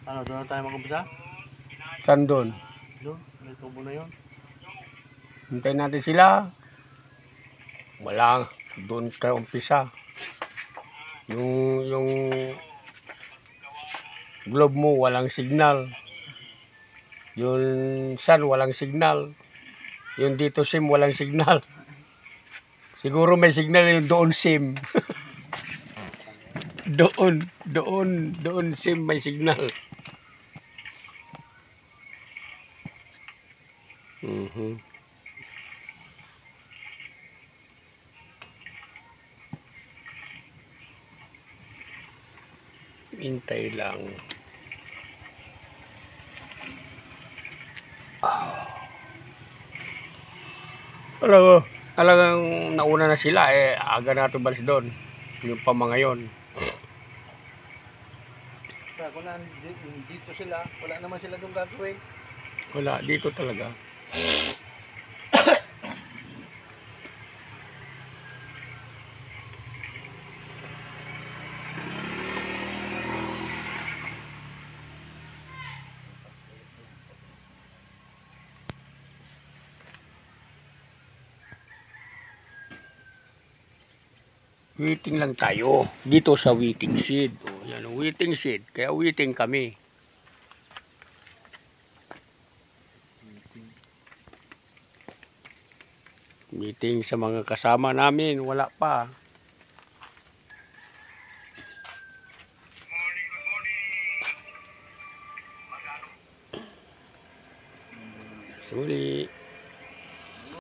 Ano, doon na tayo mag-umpisa? Saan doon? Doon, may tubo na yun. Hintayin natin sila. Wala. Doon tayo umpisa. Yung globe mo walang signal. Yung sun walang signal. Yung dito SIM walang signal. Siguro may signal yung doon SIM. doon SIM may signal. Hintay lang. Talagang nauna na sila aga na ito balis doon. Yung pamangayon. Kaya kung dito sila, wala naman sila doon gagawin. Wala, dito talaga. Waiting lang tayo dito sa waiting shed. Oh, yan ang waiting shed. Kaya waiting kami. Meeting sa mga kasama namin, wala pa. Sorry.